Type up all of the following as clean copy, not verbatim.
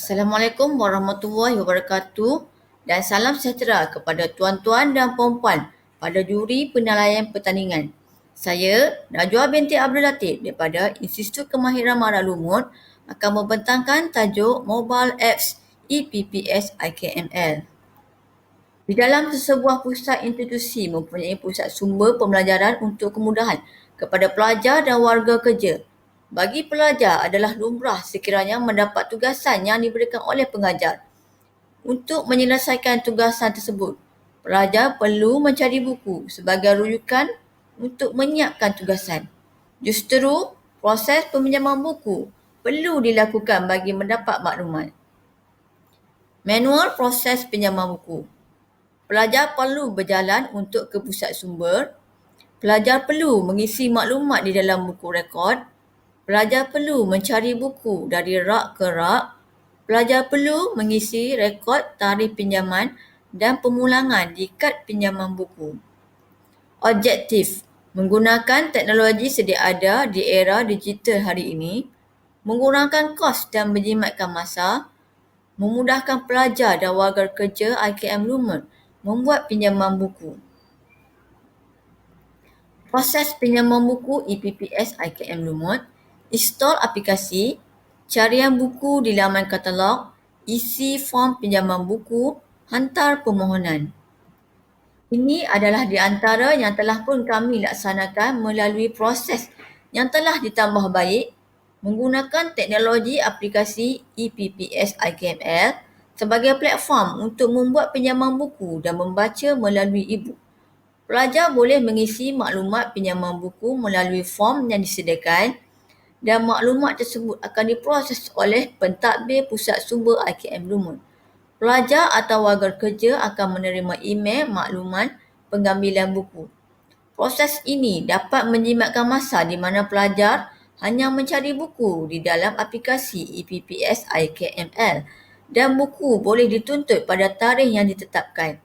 Assalamualaikum warahmatullahi wabarakatuh dan salam sejahtera kepada tuan-tuan dan puan-puan pada juri penilaian pertandingan. Saya, Najwa binti Abdul Latif daripada Institut Kemahiran Maklumut akan membentangkan tajuk Mobile Apps EPPS IKML. Di dalam sesebuah pusat institusi mempunyai pusat sumber pembelajaran untuk kemudahan kepada pelajar dan warga kerja. Bagi pelajar adalah lumrah sekiranya mendapat tugasan yang diberikan oleh pengajar. Untuk menyelesaikan tugasan tersebut, pelajar perlu mencari buku sebagai rujukan untuk menyiapkan tugasan. Justeru, proses peminjaman buku perlu dilakukan bagi mendapat maklumat. Manual proses pinjaman buku. Pelajar perlu berjalan untuk ke pusat sumber. Pelajar perlu mengisi maklumat di dalam buku rekod. Pelajar perlu mencari buku dari rak ke rak. Pelajar perlu mengisi rekod tarikh pinjaman dan pemulangan di kad pinjaman buku. Objektif: menggunakan teknologi sedia ada di era digital hari ini, mengurangkan kos dan menjimatkan masa, memudahkan pelajar dan warga kerja IKM Lumut membuat pinjaman buku. Proses pinjaman buku EPPS IKM Lumut: install aplikasi, carian buku di laman katalog, isi form pinjaman buku, hantar permohonan. Ini adalah di antara yang telah pun kami laksanakan melalui proses yang telah ditambah baik menggunakan teknologi aplikasi EPPS IKML sebagai platform untuk membuat pinjaman buku dan membaca melalui e-book. Pelajar boleh mengisi maklumat pinjaman buku melalui form yang disediakan dan maklumat tersebut akan diproses oleh pentadbir pusat sumber IKM Lumut. Pelajar atau warga kerja akan menerima email maklumat pengambilan buku. Proses ini dapat menjimatkan masa di mana pelajar hanya mencari buku di dalam aplikasi EPPS IKML dan buku boleh dituntut pada tarikh yang ditetapkan.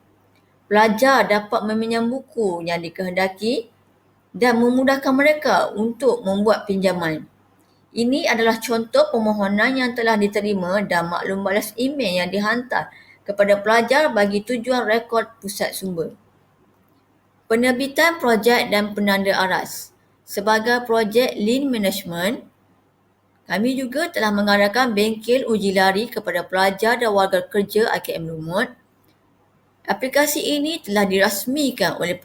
Pelajar dapat meminjam buku yang dikehendaki dan memudahkan mereka untuk membuat pinjaman. Ini adalah contoh permohonan yang telah diterima dan maklum balas email yang dihantar kepada pelajar bagi tujuan rekod pusat sumber. Penerbitan projek dan penanda aras. Sebagai projek Lean Management, kami juga telah mengadakan bengkel uji lari kepada pelajar dan warga kerja IKM Lumut. Aplikasi ini telah dirasmikan oleh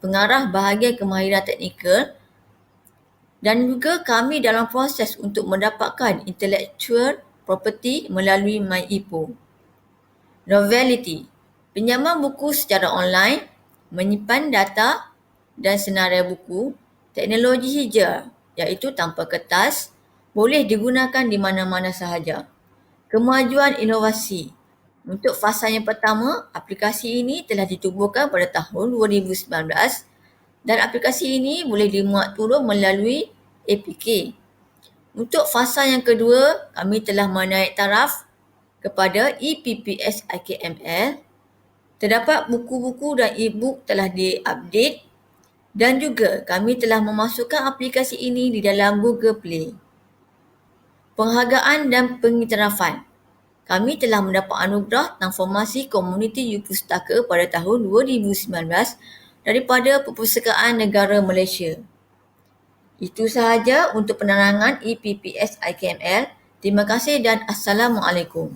pengarah bahagian kemahiran teknikal dan juga kami dalam proses untuk mendapatkan intellectual property melalui MyEPO. Novelty: pinjaman buku secara online, menyimpan data dan senarai buku. Teknologi hijau iaitu tanpa kertas boleh digunakan di mana-mana sahaja. Kemajuan inovasi: untuk fasa yang pertama, aplikasi ini telah ditubuhkan pada tahun 2019 dan aplikasi ini boleh dimuat turun melalui APK. Untuk fasa yang kedua, kami telah menaik taraf kepada EPPS IKML. Terdapat buku-buku dan e-book telah diupdate dan juga kami telah memasukkan aplikasi ini di dalam Google Play. Penghargaan dan pengiktirafan: kami telah mendapat anugerah Transformasi Komuniti U Pustaka pada tahun 2019 daripada Perpustakaan Negara Malaysia. Itu sahaja untuk penerangan EPPS IKML. Terima kasih dan Assalamualaikum.